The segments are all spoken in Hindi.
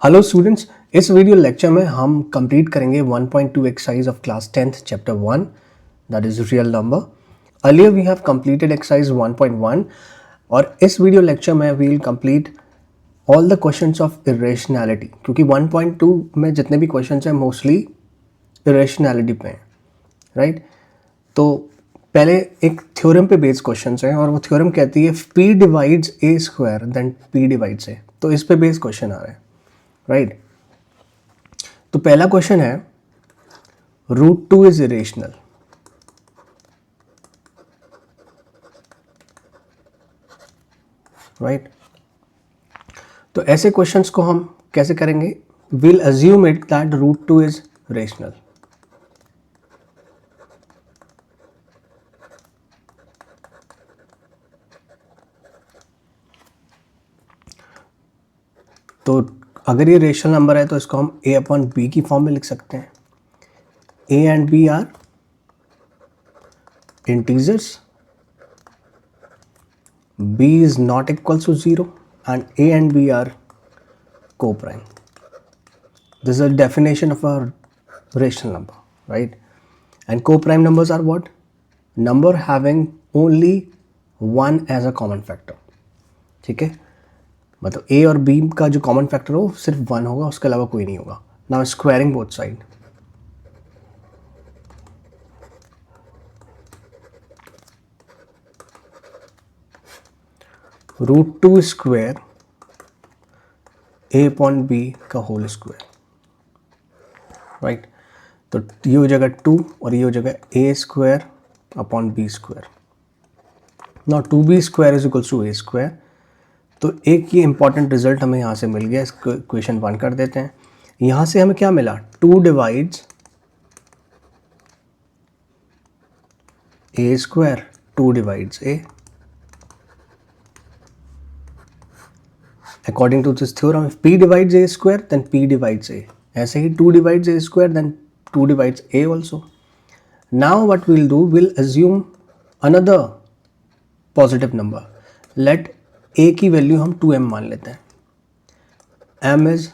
हेलो स्टूडेंट्स, इस वीडियो लेक्चर में हम कंप्लीट करेंगे 1.2 exercise of class 10th chapter 1 that is real number. Earlier we have completed exercise 1.1 और इस वीडियो लेक्चर में we will complete all the questions of irrationality, क्योंकि 1.2 में जितने भी क्वेश्चंस हैं मोस्टली इरेशनैलिटी पे हैं, राइट। तो पहले एक थ्योरम पे बेस्ड क्वेश्चंस हैं और वो थ्योरम कहती है p divides a square then p divides a। तो इस पे बेस्ड क्वेश्चन आ रहा है, राइट। तो पहला क्वेश्चन है √2 इज इरेशनल। राइट, तो ऐसे क्वेश्चंस को हम कैसे करेंगे? Will assume it that √2 is rational. तो अगर ये रेशनल नंबर है तो इसको हम a अपॉन b की फॉर्म में लिख सकते हैं। a and b are integers, b is not equals to 0 and a and b are co-prime. This is a definition of a rational number, right? And co-prime numbers are what? Number having only one as a common factor. ठीक है, मतलब a और b का जो कॉमन फैक्टर हो सिर्फ 1 होगा, उसके अलावा कोई नहीं होगा। Now squaring both side, √2 square a upon b का होल स्क्वायर, राइट। तो ये हो जाएगा 2 और ये हो जाएगा a square upon b square. Now 2b square is equals to a square. तो एक ये इंपॉर्टेंट रिजल्ट हमें यहाँ से मिल गया, इसको इक्वेशन 1 कर देते हैं। यहाँ से हमें क्या मिला? 2 divides a square, 2 divides a। According to this theorem, if p divides a square, then p divides a. ऐसे ही 2 divides a square, then 2 divides a also. Now what we'll do, we'll assume another positive number. Let a की वैल्यू हम 2m मान लेते हैं। m is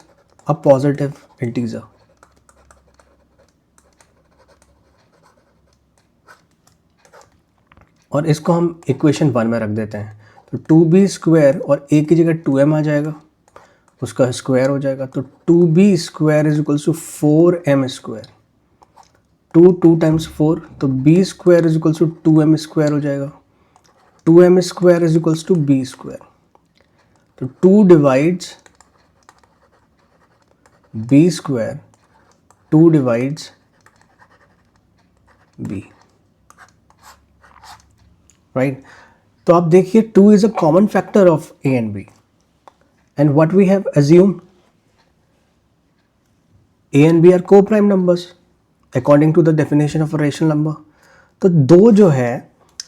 a positive integer. और इसको हम इक्वेशन 1 में रख देते हैं। तो 2b स्क्वायर और a की जगह 2m आ जाएगा, उसका स्क्वायर हो जाएगा। तो 2b square is equals to 4m square. 2 times 4, तो b square is equals to 2m square हो जाएगा। 2m square is equals to b square. तो 2 divides b square, 2 divides b, right. तो आप देखिए 2 is a common factor of a and b and what we have assumed, a and b are co-prime numbers according to the definition of a rational number. तो दो जो है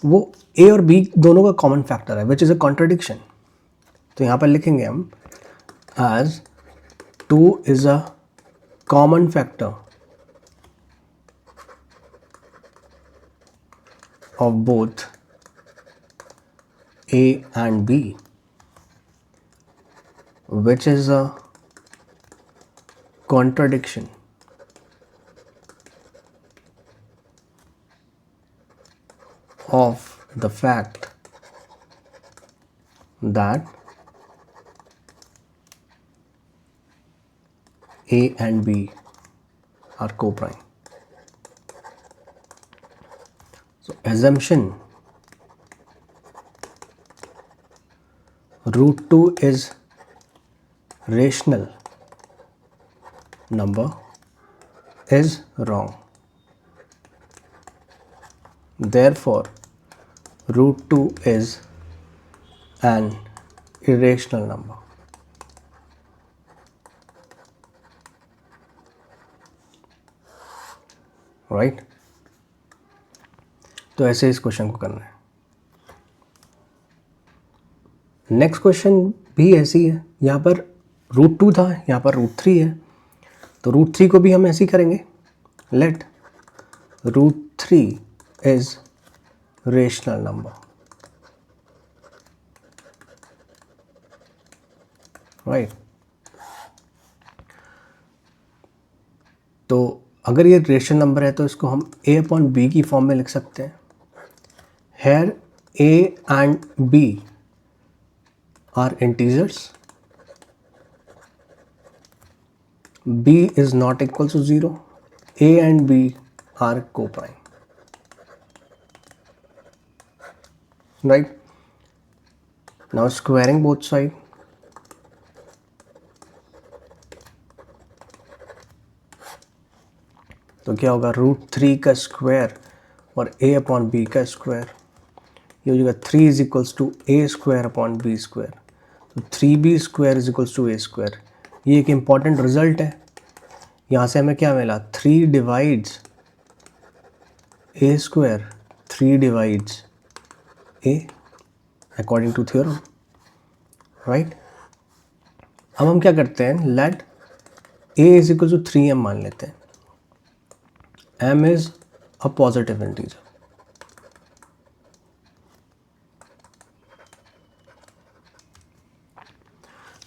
वो a और b दोनों का कॉमन फैक्टर है, which is a contradiction. तो यहाँ पर लिखेंगे हम as 2 is a common factor of both a and b, which is a contradiction of the fact that a and b are co-prime. So assumption √2 is rational number is wrong. Therefore, √2 is an irrational number. Right? तो ऐसे इस क्वेश्चन को करना है। नेक्स्ट क्वेश्चन भी ऐसी है, यहाँ पर √2 था, यहाँ पर √3 है। तो √3 को भी हम ऐसे ही करेंगे। Let √3 is rational number, right. तो अगर ये रेशनल नंबर है तो इसको हम a अपॉन बी की फॉर्म में लिख सकते हैं. Here a and b are integers. b is not equal to 0. a and b are coprime. Right? Now squaring both sides. तो क्या होगा, √3 का स्क्वायर और a अपॉन बी का स्क्वायर, ये हो जाएगा 3 is equals to A square upon B square. तो 3b square is equals to A square. ये एक इम्पॉर्टेंट रिजल्ट है. यहाँ से हमें क्या मिला, 3 divides A square, 3 divides A according to theorem. Right. अब हम क्या करते हैं, let a is equal to 3m मान लेते हैं. m is a positive integer.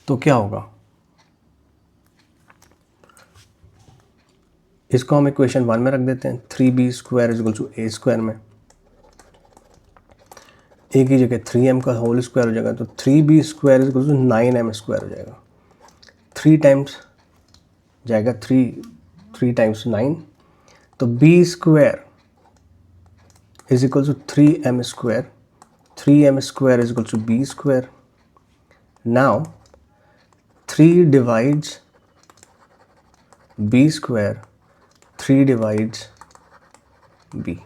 तो क्या होगा, इसको हम इक्वेशन 1 में रख देते हैं. 3b square is equal to A square में a की जगह 3m का होल स्क्वायर हो जाएगा. तो 3b square is equal to 9m square हो जाएगा. 3 टाइम्स जाएगा 3 टाइम्स 9. तो b square is equal to 3m square. 3m square is equal to b square. Now 3 divides b square, 3 divides b.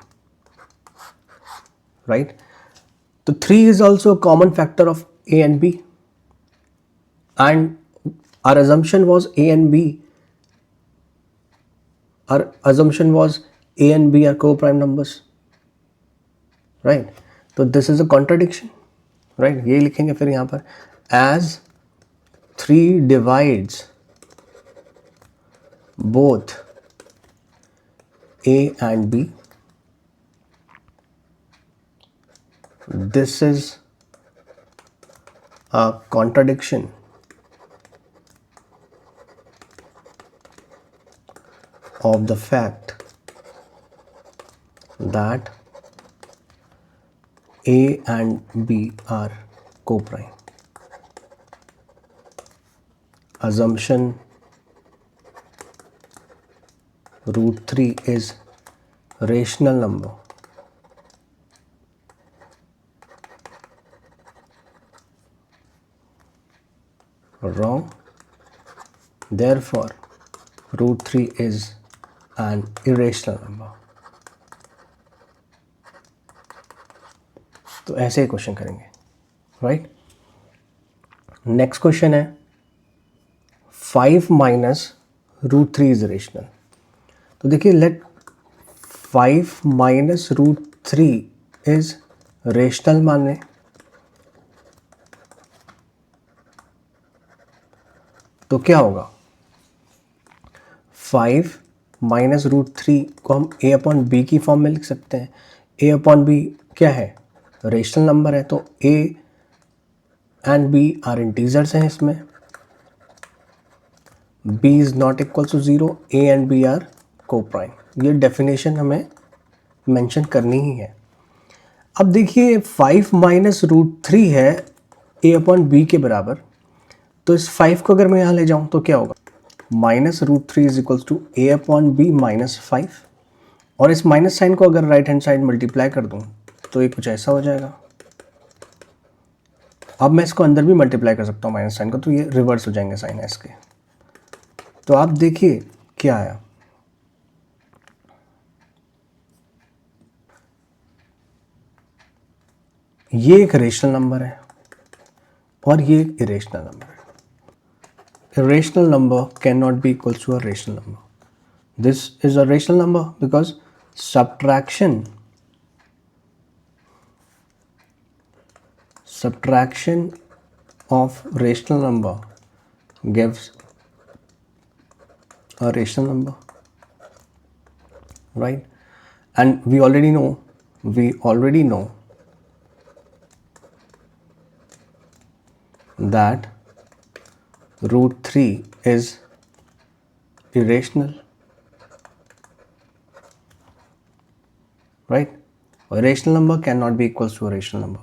Right. तो 3 is also a common factor of a and b, and our assumption was a and b. Our assumption was a and b are co-prime numbers. Right. So this is a contradiction. Right. ये लिखेंगे फिर यहाँ पर, as 3 divides both a and b, this is a contradiction of the fact that a and b are coprime. Assumption √3 is rational number. Wrong. Therefore, √3 is an irrational number. तो ऐसे ही क्वेश्चन करेंगे. राइट. नेक्स्ट क्वेश्चन है 5 माइनस √3 इज रेशनल. तो देखिए, लेट 5 माइनस √3 इज रेशनल माने. तो क्या होगा, 5 माइनस √3 को हम a अपॉन बी की फॉर्म में लिख सकते हैं. a अपॉन बी क्या है, रेशनल नंबर है. तो a and b are integers हैं इसमें. b is not equal to 0. a and b are coprime. ये डेफिनेशन हमें मेंशन करनी ही है. अब देखिए, 5 माइनस √3 है a अपॉन बी के बराबर. तो इस 5 को अगर मैं यहाँ ले जाऊँ तो क्या होगा, minus √3 is equals to A upon B minus 5. और इस माइनस साइन को अगर राइट हैंड साइड मल्टीप्लाई कर दूँ तो ये कुछ ऐसा हो जाएगा. अब मैं इसको अंदर भी मल्टीप्लाई कर सकता हूँ माइनस साइन को, तो ये रिवर्स हो जाएंगे साइन एस के. तो आप देखिए क्या आया, ये एक रेशनल नंबर है और ये एक इरेशनल नंबर है. Irrational number cannot be equal to a rational number. This is a rational number because subtraction of rational number gives a rational number, right? And we already know that √3 is irrational. right? A rational number cannot be equals to a rational number.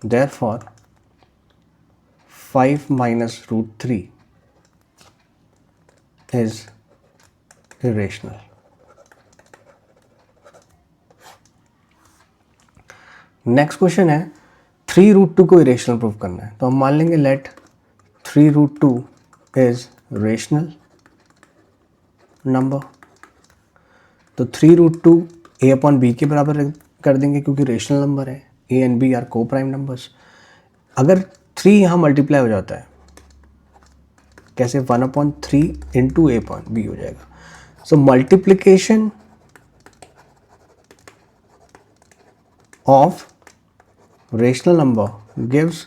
Therefore 5 minus root 3 is irrational. Next question है 3 रूट 2 को इरेशनल प्रूव करना है, तो हम मान लेंगे let 3 root 2 is rational number. तो 3 रूट 2 ए अपॉन बी के बराबर कर देंगे क्योंकि रेशनल नंबर है, ए एंड बी आर को प्राइम नंबर्स। अगर 3 यहाँ मल्टीप्लाई हो जाता है कैसे, 1 अपॉन 3 इंटू ए अपॉन बी हो जाएगा। So multiplication of rational number gives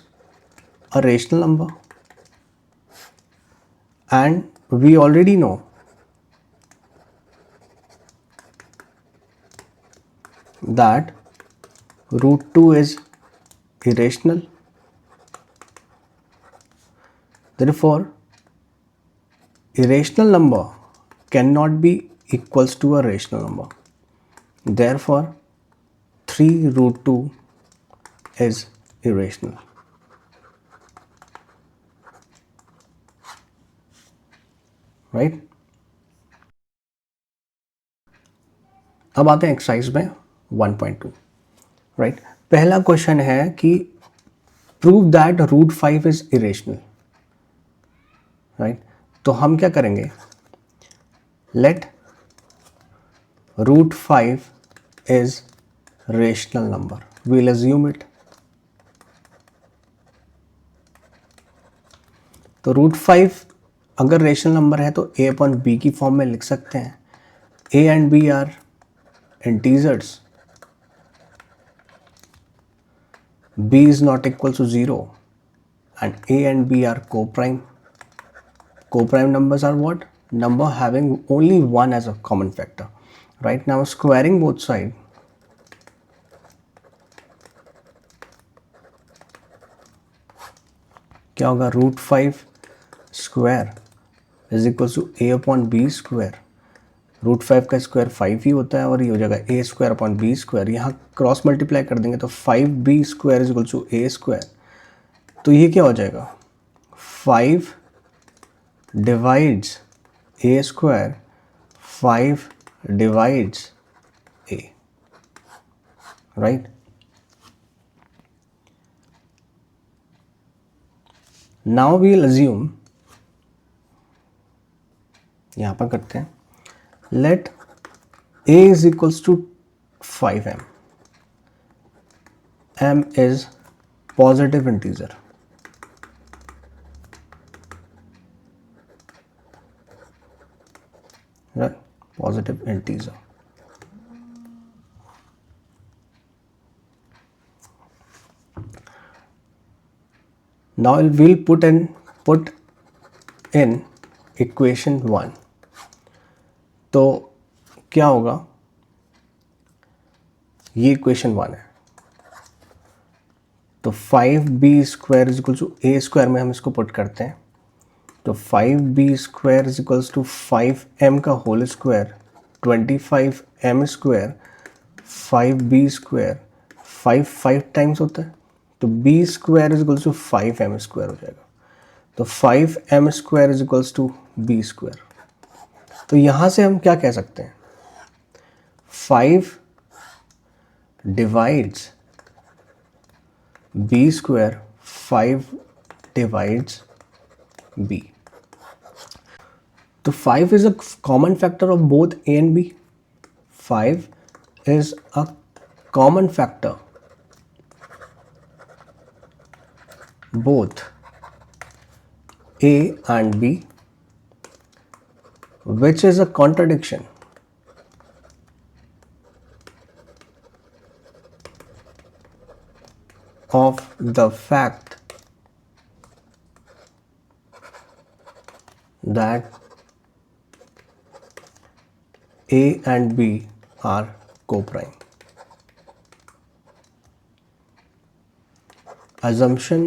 a rational number, and we already know that root 2 is irrational. Therefore irrational number cannot be equals to a rational number. Therefore 3 root 2 is irrational. Right? अब आते हैं एक्सरसाइज में 1.2. राइट, पहला क्वेश्चन है कि prove that root 5 is irrational. Right, तो हम क्या करेंगे, let root 5 is rational number, we'll assume it. तो रूट 5 अगर रेशनल नंबर है तो a अपॉन बी की फॉर्म में लिख सकते हैं। a and b are integers, b is not equal to 0 and a and b are co-prime. Co-prime numbers are what? Number having only one as a common factor. Right, now squaring both sides, क्या होगा, root 5 square is equal to A upon B square. Root 5 का स्क्वायर 5 ही होता है और ये हो जाएगा A square upon B square. यहाँ क्रॉस मल्टीप्लाई कर देंगे तो 5b square is equal to A square. तो ये क्या हो जाएगा, 5 divides A square, 5 divides A. Right, now we'll assume, यहाँ पर करते हैं, let a is equals to 5m, m is positive integer, right, positive integer. Now we'll put in equation 1. तो क्या होगा, ये इक्वेशन 1 है, तो 5b square is equal to A square में हम इसको पुट करते हैं, तो 5b square is equals to 5m का whole square 25m square, 5b square 5 times होता है, तो b square is equals to 5m square हो जाएगा। तो 5m square is equals to b square. तो यहाँ से हम क्या कह सकते हैं, 5 divides b square, 5 divides b। तो 5 is a common factor of both a and b. 5 is a common factor both a and b, which is a contradiction of the fact that a and b are coprime. Assumption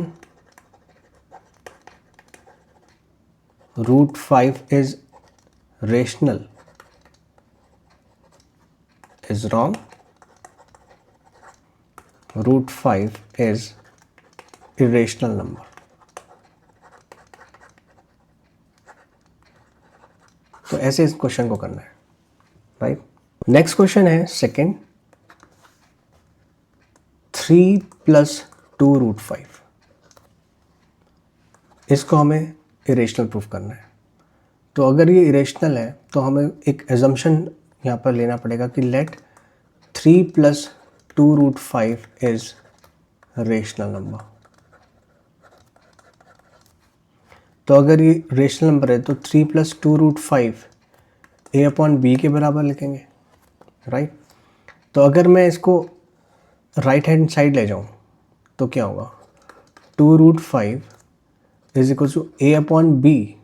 root 5 is rational is wrong. Root 5 is irrational number. तो ऐसे इस क्वेश्चन को करना है, राइट. नेक्स्ट क्वेश्चन है सेकेंड, 3 + 2 √5. इसको हमें इरेशनल प्रूफ करना है. तो अगर ये इरेशनल है तो हमें एक एजम्पशन यहाँ पर लेना पड़ेगा कि लेट 3 + 2 √5 इज रेशनल नंबर. तो अगर ये रेशनल नंबर है तो 3 + 2 √5 a/b के बराबर लिखेंगे, राइट. तो अगर मैं इसको राइट हैंड साइड ले जाऊँ तो क्या होगा, 2 √5 इज इक्वल टू a/b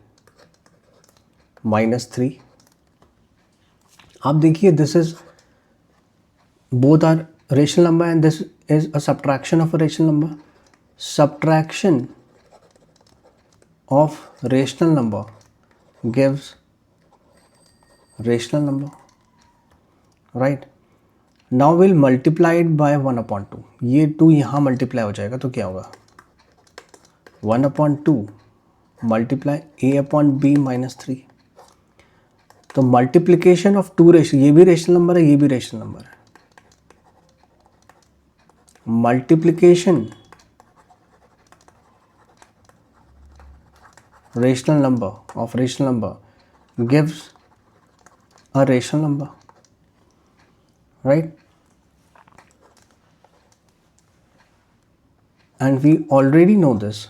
-3. आप देखिए this is both are rational number and this is a subtraction of a rational number. Subtraction of rational number gives rational number, right. Now we'll multiply it by 1/2. ये 2 यहाँ मल्टीप्लाई हो जाएगा तो क्या होगा, 1/2 मल्टीप्लाई a/b -3. तो मल्टीप्लीकेशन ऑफ 2 रेशनल, ये भी रेशनल नंबर है, ये भी रेशनल नंबर है. Multiplication rational number of rational number gives a rational number, right. And we already know this,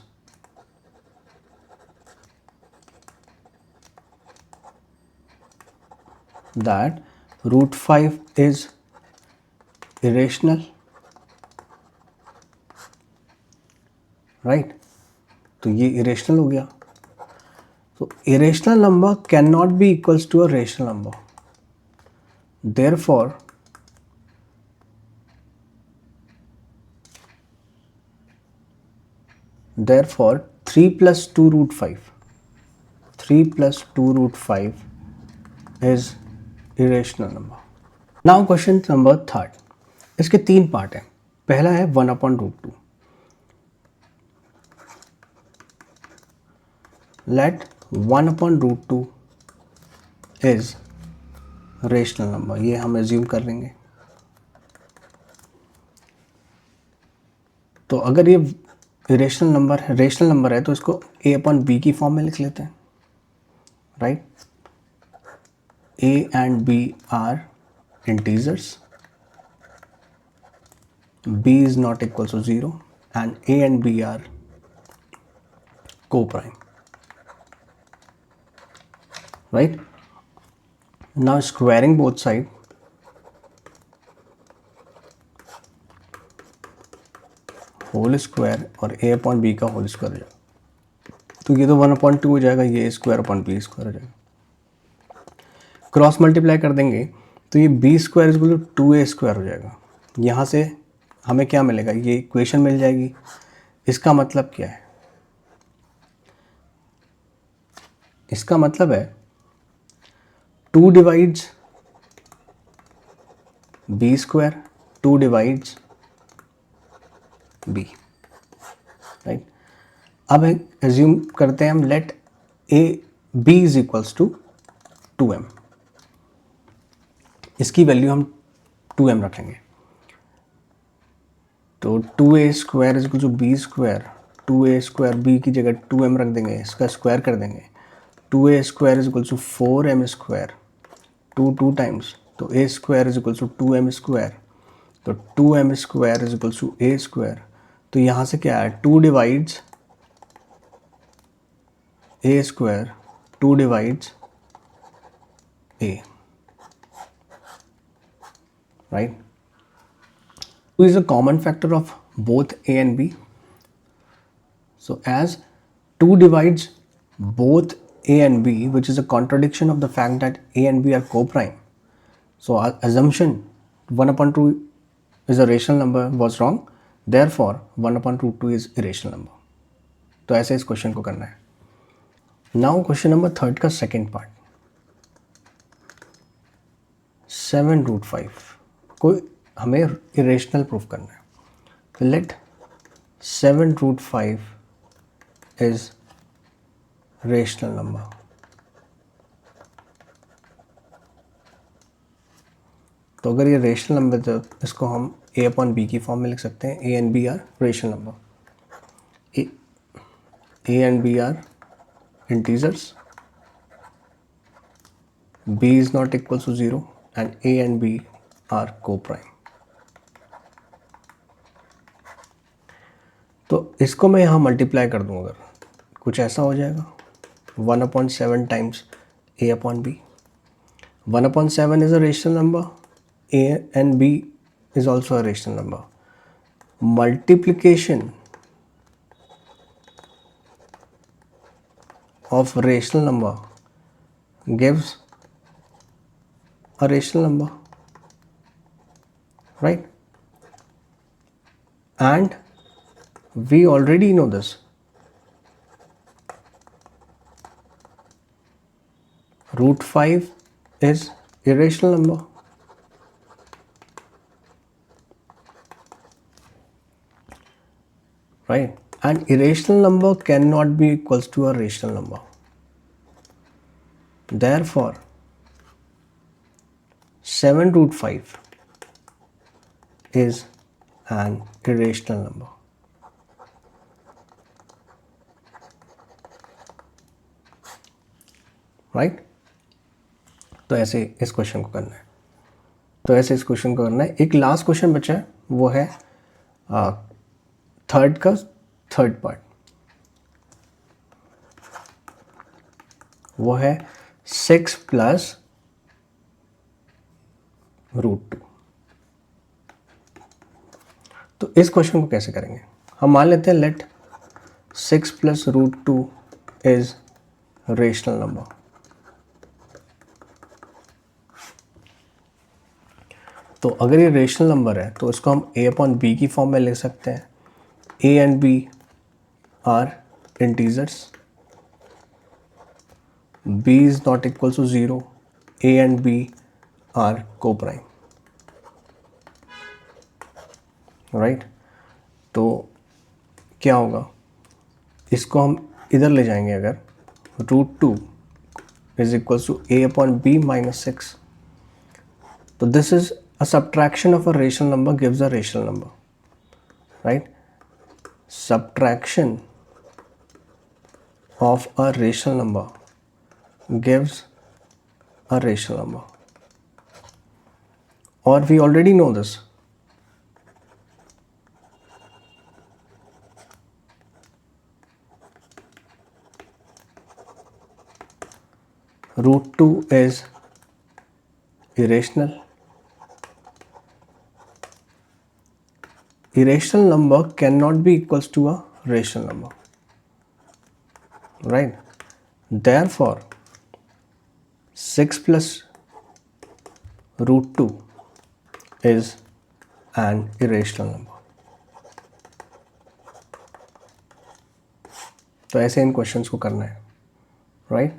that √5 is irrational, right. तो ये irrational हो गया. So irrational number cannot be equals to a rational number. Therefore, therefore 3 + 2 √5, 3 + 2 √5 is irrational number. Now question number 3. इसके 3 पार्ट हैं. पहला है 1/√2. Let 1/√2 is rational number. ये हम एज्यूम कर लेंगे. तो अगर ये इरेशनल नंबर है, रेशनल नंबर है, तो इसको a/b की फॉर्म में लिख लेते हैं, right. a and b are integers, b is not equal to 0 and a and b are co-prime, right. Now squaring both side, whole square और a/b का होल स्क्वायर हो जाएगा. तो ये तो 1/2 हो जाएगा, ये a² b² हो जाएगा. क्रॉस मल्टीप्लाई कर देंगे तो ये b² = 2a² हो जाएगा. यहाँ से हमें क्या मिलेगा, ये इक्वेशन मिल जाएगी. इसका मतलब क्या है, इसका मतलब है 2 divides b², 2 divides b, right. अब एज्यूम करते हैं हम, let b is equals to 2m. इसकी वैल्यू हम 2m रखेंगे. तो 2a² = b², 2a² b की जगह 2m रख देंगे, इसका स्क्वायर कर देंगे. 2a² = 4m², 2 टाइम्स, तो a² = 2m², तो 2m² = a². तो यहाँ से क्या है, 2 divides a², 2 divides a, right. 2 is a common factor of both a and b. So as 2 divides both a and b, which is a contradiction of the fact that a and b are co-prime, so our assumption 1/2 is a rational number was wrong. Therefore 1/√2 is irrational number. तो ऐसे इस क्वेश्चन को करना है. नाउ क्वेश्चन नंबर 3 का सेकेंड पार्ट, 7√5. इसको हमें इरेशनल प्रूफ करना है. तो लेट 7√5 इज रेशनल नंबर. तो अगर ये रेशनल नंबर तो इसको हम a अपॉन बी की फॉर्म में लिख सकते हैं. a and b are rational number. a and b are integers, b is not equal to 0 and a and b are co-prime. तो इसको मैं यहाँ मल्टीप्लाई कर दूँ अगर कुछ ऐसा हो जाएगा 1/7 times a upon b. 1/7 is a rational number. a and b is also a rational number. Multiplication of rational number gives a rational number, right? And we already know this. √5 is irrational number. Right? An irrational number cannot be equals to a rational number. Therefore, 7√5 is an irrational number. Right? तो ऐसे इस क्वेश्चन को करना है. एक लास्ट क्वेश्चन बचा है, वो है थर्ड का थर्ड पार्ट. वो है 6 + √2. तो इस क्वेश्चन को कैसे करेंगे? हम मान लेते हैं लेट 6 + √2 इज रेशनल नंबर. तो अगर ये रेशनल नंबर है तो इसको हम a अपॉन बी की फॉर्म में लिख सकते हैं. a and b are integers. b is not equal to 0. a and b are coprime. Right? तो क्या होगा, इसको हम इधर ले जाएंगे. अगर √2 is equal to a upon b minus 6, तो this is a subtraction of a rational number gives a rational number, right? Subtraction of a rational number gives a rational number. Or we already know this. √2 is irrational. Irrational number cannot be equals to a rational number, right? Therefore 6 + √2 is an irrational number. तो ऐसे इन क्वेश्चंस को करना है, right?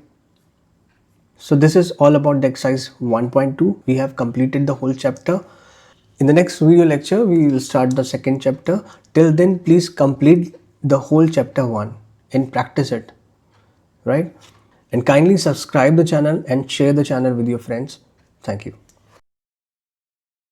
So this is all about the exercise 1.2. We have completed the whole chapter. In the next video lecture, we will start the second chapter. Till then, please complete the whole chapter 1 and practice it, right? And kindly subscribe the channel and share the channel with your friends. Thank you.